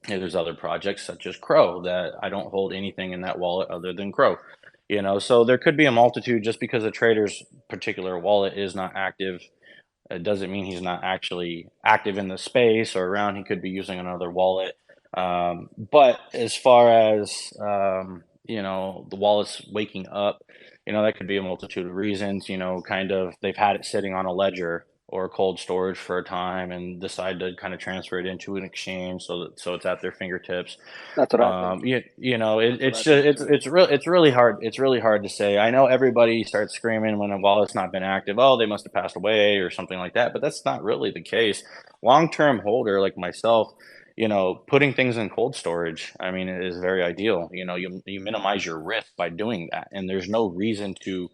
And there's other projects such as Crow that I don't hold anything in that wallet other than Crow. So there could be a multitude just because a trader's particular wallet is not active. It doesn't mean he's not actually active in the space or around. He could be using another wallet. But as far as the wallets waking up, that could be a multitude of reasons. Kind of they've had it sitting on a ledger or cold storage for a time and decide to kind of transfer it into an exchange so it's at their fingertips. That's what I think. That's what It's I just think too. it's really hard. It's really hard to say. I know everybody starts screaming when a wallet's not been active. Oh, they must have passed away or something like that. But that's not really the case. Long-term holder like myself, putting things in cold storage, I mean, it is very ideal. You minimize your risk by doing that, and there's no reason to.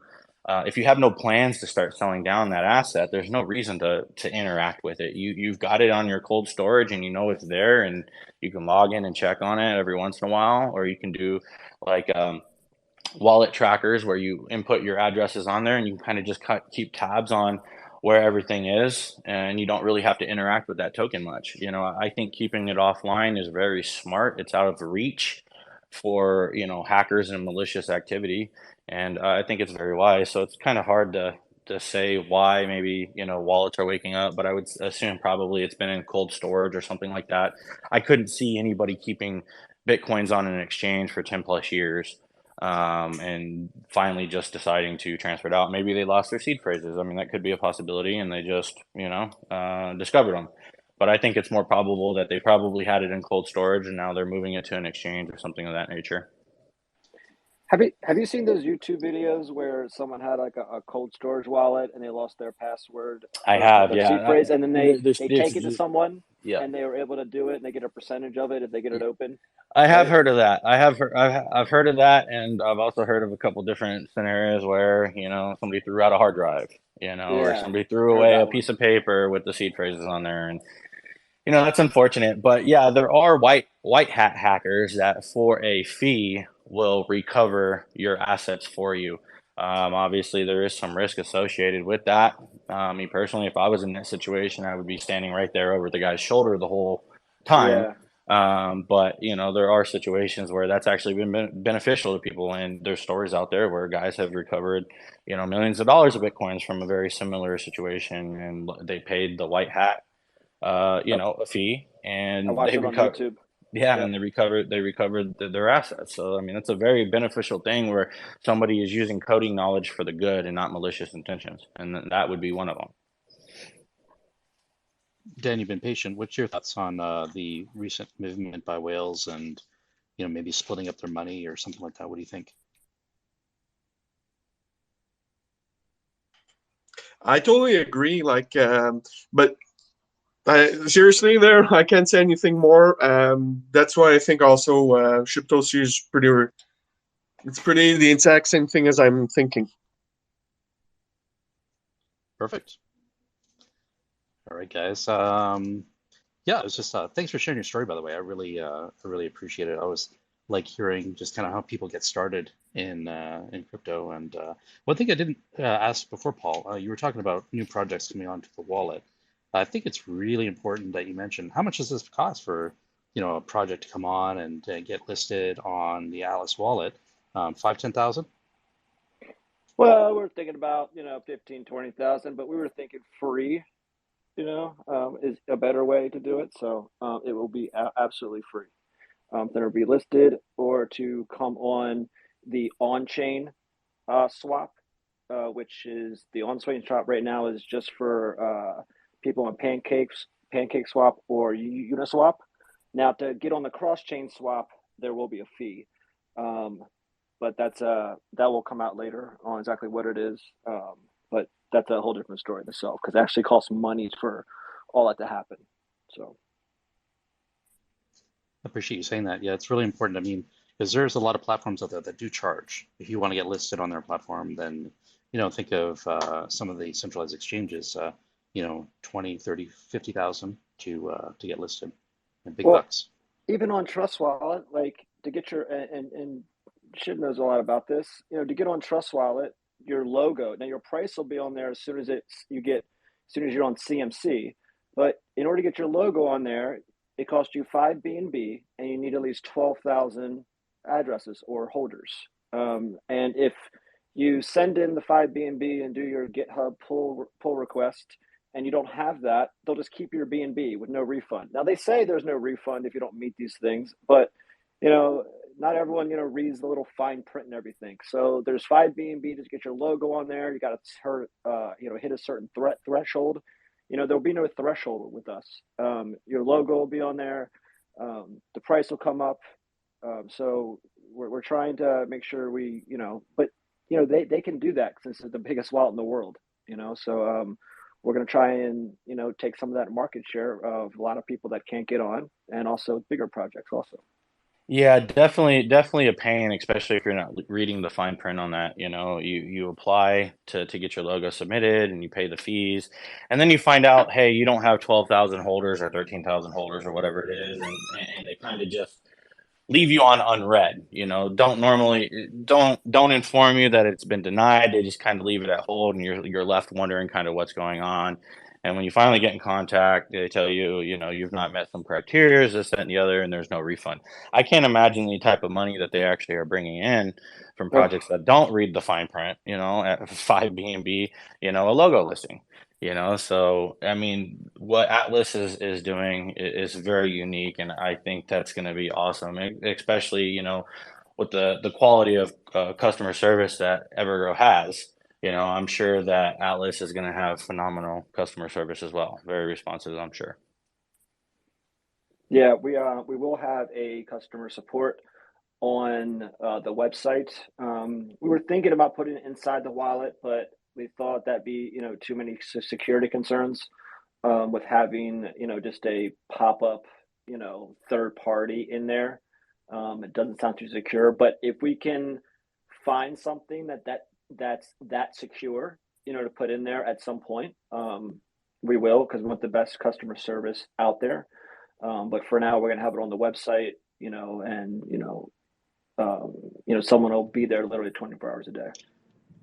If you have no plans to start selling down that asset, there's no reason to interact with it. You've got it on your cold storage, and you know it's there, and you can log in and check on it every once in a while, or you can do like wallet trackers where you input your addresses on there and you can kind of just keep tabs on where everything is, and you don't really have to interact with that token much. I think keeping it offline is very smart. It's out of reach for hackers and malicious activity, and I think it's very wise. So it's kind of hard to say why maybe wallets are waking up, but I would assume probably it's been in cold storage or something like that. I couldn't see anybody keeping bitcoins on an exchange for 10 plus years, and finally just deciding to transfer it out. Maybe they lost their seed phrases. I mean, that could be a possibility, and they just, discovered them. But I think it's more probable that they probably had it in cold storage and now they're moving it to an exchange or something of that nature. Have you seen those YouTube videos where someone had like a cold storage wallet and they lost their password I or have, their yeah. seed phrase, and then they take it to There's someone yeah. and they were able to do it and they get a percentage of it if they get it open, I have right? heard of that. I've heard of that, and I've also heard of a couple different scenarios where somebody threw out a hard drive, or Yeah, somebody threw I heard away a that one. piece of paper with the seed phrases on there, and that's unfortunate. But yeah, there are white hat hackers that for a fee will recover your assets for you. Obviously, there is some risk associated with that. Me personally, if I was in that situation, I would be standing right there over the guy's shoulder the whole time. Yeah. But there are situations where that's actually been beneficial to people, and there's stories out there where guys have recovered, millions of dollars of bitcoins from a very similar situation, and they paid the white hat, I, a fee, I and watched it on YouTube. yeah, Yep. and they recovered their assets. So I mean, that's a very beneficial thing where somebody is using coding knowledge for the good and not malicious intentions, and that would be one of them. Dan, you've been patient. What's your thoughts on the recent movement by whales and maybe splitting up their money or something like that? What do you think? I totally agree. But seriously, there I can't say anything more. That's why I think also Shiptoshi is pretty. It's pretty the exact same thing as I'm thinking. Perfect. All right, guys. Yeah, it was just thanks for sharing your story, by the way. I really appreciate it. I always like hearing just kind of how people get started in crypto. And one thing I didn't ask before, Paul, you were talking about new projects coming onto the wallet. I think it's really important that you mention how much does this cost for a project to come on and get listed on the Alice wallet? 5, 10,000? Well, we're thinking about 15, 20,000, but we were thinking free. Is a better way to do it. So it will be absolutely free. that are relisted, or to come on the on-chain swap, which is the on-chain swap right now is just for people on Pancake Swap or Uniswap. Now, to get on the cross-chain swap, there will be a fee, but that will come out later on exactly what it is. But that's a whole different story in itself, because it actually costs money for all that to happen. So. I appreciate you saying that. Yeah, it's really important. I mean, because there's a lot of platforms out there that do charge. If you want to get listed on their platform, then, think of some of the centralized exchanges, 20, 30, 50,000 to get listed in big Well, bucks. even on Trust Wallet, like to get your and Shib knows a lot about this. To get on Trust Wallet, your logo. Now your price will be on there as soon as you're on CMC. But in order to get your logo on there, it costs you 5 BNB, and you need at least 12,000 addresses or holders. And if you send in the 5 BNB and do your GitHub pull request, and you don't have that, they'll just keep your BNB with no refund. Now they say there's no refund if you don't meet these things, but not everyone reads the little fine print and everything. So there's 5 BNB to get your logo on there. You got to hit a certain threshold. There'll be no threshold with us. Your logo will be on there. The price will come up. So we're trying to make sure but they can do that since it's the biggest wallet in the world. So we're going to try and take some of that market share of a lot of people that can't get on, and also bigger projects also. Yeah, definitely a pain, especially if you're not reading the fine print on that. You apply to get your logo submitted and you pay the fees, and then you find out, hey, you don't have 12,000 holders or 13,000 holders or whatever it is, and they kind of just leave you on unread. Don't inform you that it's been denied. They just kind of leave it at hold, and you're left wondering kind of what's going on. And when you finally get in contact, they tell you, you've not met some criteria, this, that, and the other, and there's no refund. I can't imagine the type of money that they actually are bringing in from projects that don't read the fine print, at 5 BNB, a logo listing. So I mean, what Atlas is doing is very unique, and I think that's going to be awesome, especially with the quality of customer service that EverGrow has. I'm sure that Atlas is going to have phenomenal customer service as well. Very responsive, I'm sure. Yeah, we will have a customer support on the website. We were thinking about putting it inside the wallet, but we thought that'd be too many security concerns with having just a pop-up third party in there. It doesn't sound too secure, but if we can find something that's that secure to put in there at some point, we will, because we want the best customer service out there. But for now, we're gonna have it on the website, and someone will be there literally 24 hours a day.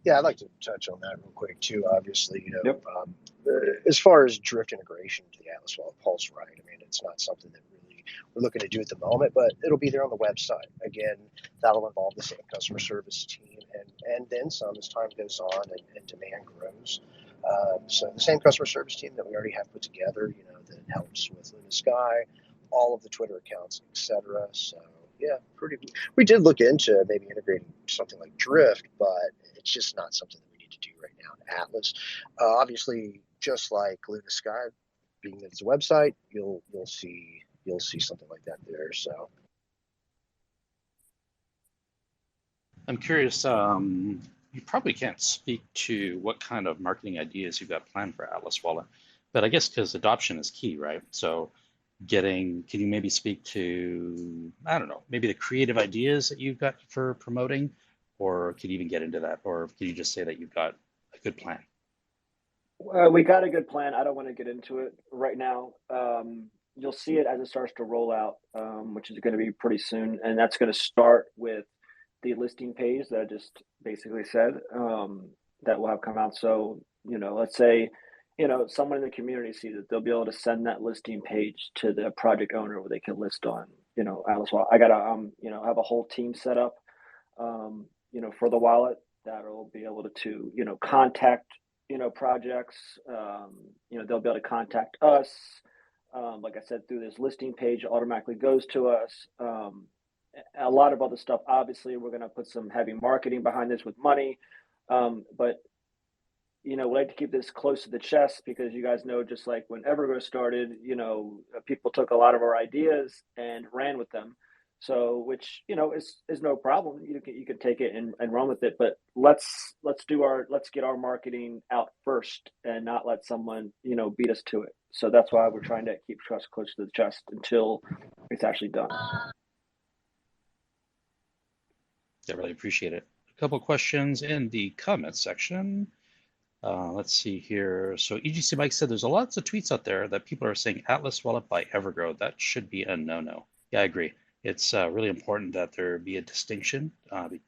Yeah, I'd like to touch on that real quick too. Obviously, Yep. As far as drift integration to the Atlas Wallet, Paul's right. I mean, it's not something that really we're looking to do at the moment, but it'll be there on the website. Again, that'll involve the same customer service team and then some as time goes on and demand grows. So the same customer service team that we already have put together, that helps with Luna Sky, all of the Twitter accounts, etc. So yeah, we did look into maybe integrating something like Drift, but it's just not something that we need to do right now in Atlas. Obviously, just like Luna Sky, being that it's a website, you'll see something like that there. So I'm curious, you probably can't speak to what kind of marketing ideas you've got planned for Atlas Wallet, but I guess because adoption is key, right? So can you maybe speak to, I don't know, maybe the creative ideas that you've got for promoting, or can you even get into that, or can you just say that you've got a good plan? We got a good plan. I don't want to get into it right now. You'll see it as it starts to roll out, which is going to be pretty soon, and that's going to start with the listing page that I just basically said, that will have come out. So, let's say, someone in the community sees it, they'll be able to send that listing page to the project owner where they can list on, Atlas Wallet. I gotta, have a whole team set up, for the wallet that'll be able to, contact, projects. They'll be able to contact us. like I said, through this listing page, automatically goes to us. A lot of other stuff. Obviously, we're going to put some heavy marketing behind this with money, but we like to keep this close to the chest because you guys know, just like when EverGrow started, people took a lot of our ideas and ran with them. So, which is no problem. You can take it and run with it, but let's get our marketing out first and not let someone beat us to it. So that's why we're trying to keep trust close to the chest until it's actually done. I really appreciate it. A couple questions in the comments section. Let's see here. So EGC Mike said there's lots of tweets out there that people are saying Atlas Wallet by EverGrow. That should be a no-no. Yeah, I agree. It's really important that there be a distinction.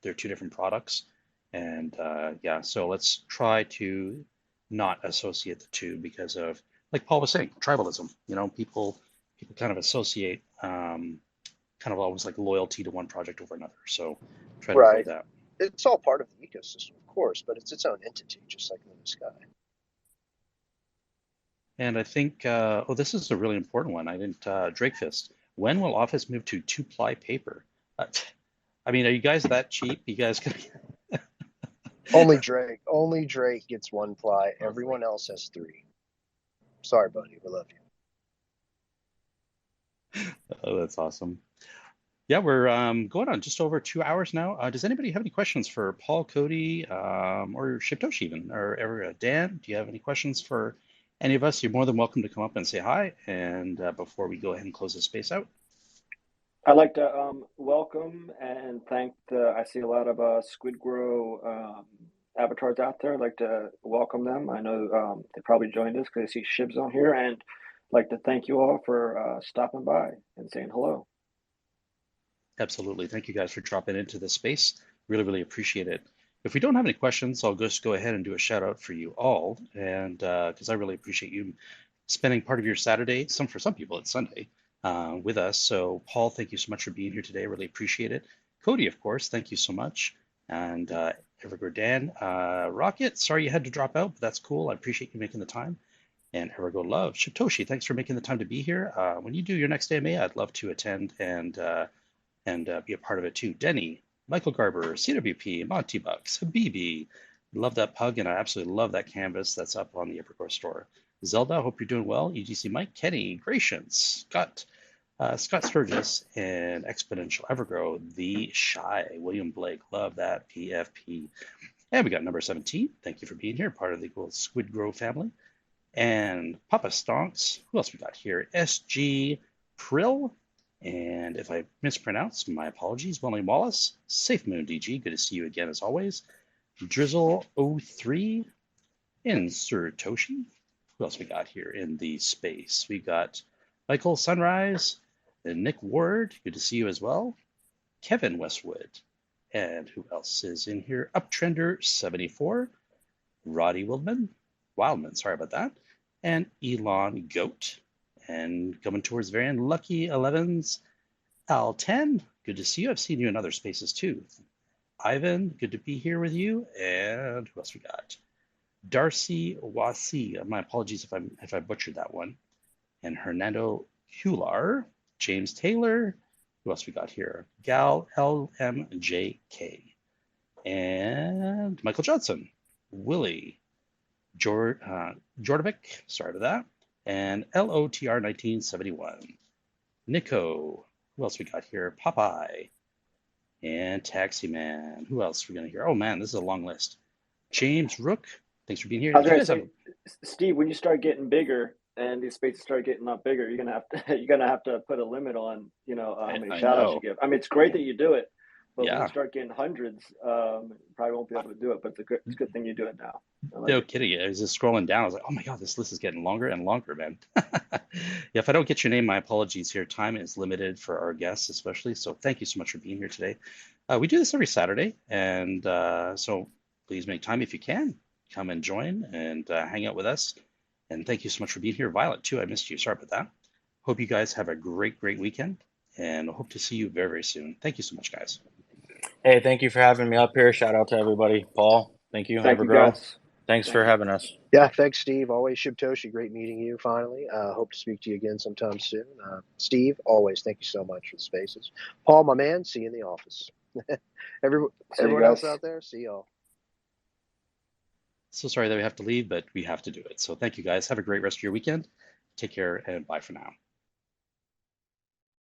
They're two different products. And yeah, so let's try to not associate the two because of, like Paul was saying, tribalism. People kind of associate kind of always like loyalty to one project over another. So try to avoid that. It's all part of the ecosystem, of course, but it's its own entity, just like Moon Sky. And I think, this is a really important one. I didn't, Drakefist. When will Office move to 2-ply paper? I mean, are you guys that cheap? You guys can. Only Drake gets 1-ply. Everyone else has 3. Sorry, buddy. We love you. Oh, that's awesome. Yeah, we're going on just over 2 hours now. Does anybody have any questions for Paul, Cody, or Shiptoshi even, or Dan? Do you have any questions for any of us? You're more than welcome to come up and say hi. And before we go ahead and close the space out. I'd like to welcome and thank I see a lot of SquidGrow avatars out there. I'd like to welcome them. I know they probably joined us because I see Shibs on here, and I'd like to thank you all for stopping by and saying hello. Absolutely. Thank you guys for dropping into this space. Really, really appreciate it. If we don't have any questions, I'll just go ahead and do a shout out for you all. And because I really appreciate you spending part of your Saturday, for some people it's Sunday, with us. So Paul, thank you so much for being here today. Really appreciate it. Cody, of course, thank you so much. And EverGrow Dan, Rocket, sorry you had to drop out, but that's cool. I appreciate you making the time. And EverGrow Love, Shitoshi, thanks for making the time to be here. When you do your next AMA, I'd love to attend and be a part of it too. Denny, Michael Garber, CWP, Monty Bucks, Habibi. Love that pug, and I absolutely love that canvas that's up on the EverGrow store. Zelda, hope you're doing well. EGC Mike, Kenny, Gracious, Scott Sturgis, and Exponential EverGrow, The Shy, William Blake, love that PFP. And we got number 17. Thank you for being here, part of the SquidGrow family. And Papa Stonks, who else we got here? SG Prill. And if I mispronounce, my apologies. William Wallace, Safe Moon DG, good to see you again as always. Drizzle03, and Sir Toshi. Who else we got here in the space? We got Michael Sunrise and Nick Ward, good to see you as well. Kevin Westwood, and who else is in here? Uptrender74, Roddy Wildman, sorry about that, and Elon Goat. And coming towards the very end, Lucky 11s, Al10, good to see you. I've seen you in other spaces too. Ivan, good to be here with you. And who else we got? Darcy Wasi, my apologies if I butchered that one. And Hernando Hular, James Taylor, who else we got here? Gal LMJK, and Michael Johnson, Willie, Jordovic, sorry about that. And LOTR 1971. Nico, who else we got here? Popeye and Taxi Man. Who else are we gonna hear? Oh man, this is a long list. James Rook, thanks for being here. I was gonna say, Steve, when you start getting bigger and these spaces start getting a lot bigger, you're gonna have to put a limit on how many shout outs you give. I mean, it's great that you do it, but when you start getting hundreds, you probably won't be able to do it. But it's a good thing you do it now. No kidding. I was just scrolling down. I was like, oh my God, this list is getting longer and longer, man. Yeah, if I don't get your name, my apologies here. Time is limited for our guests, especially. So thank you so much for being here today. We do this every Saturday. And so please make time if you can. Come and join and hang out with us. And thank you so much for being here. Violet, too. I missed you. Sorry about that. Hope you guys have a great, great weekend. And I hope to see you very, very soon. Thank you so much, guys. Hey, thank you for having me up here. Shout out to everybody. Paul, thank you. Thank you, EverGrow. guys. Thanks for having us. Yeah, thanks, Steve. Always Shibtoshi. Great meeting you finally. Hope to speak to you again sometime soon. Steve, always thank you so much for the spaces. Paul, my man, see you in the office. Everyone, See you everyone else guys. out there, see y'all. So sorry that we have to leave, but we have to do it. So thank you guys. Have a great rest of your weekend. Take care and bye for now.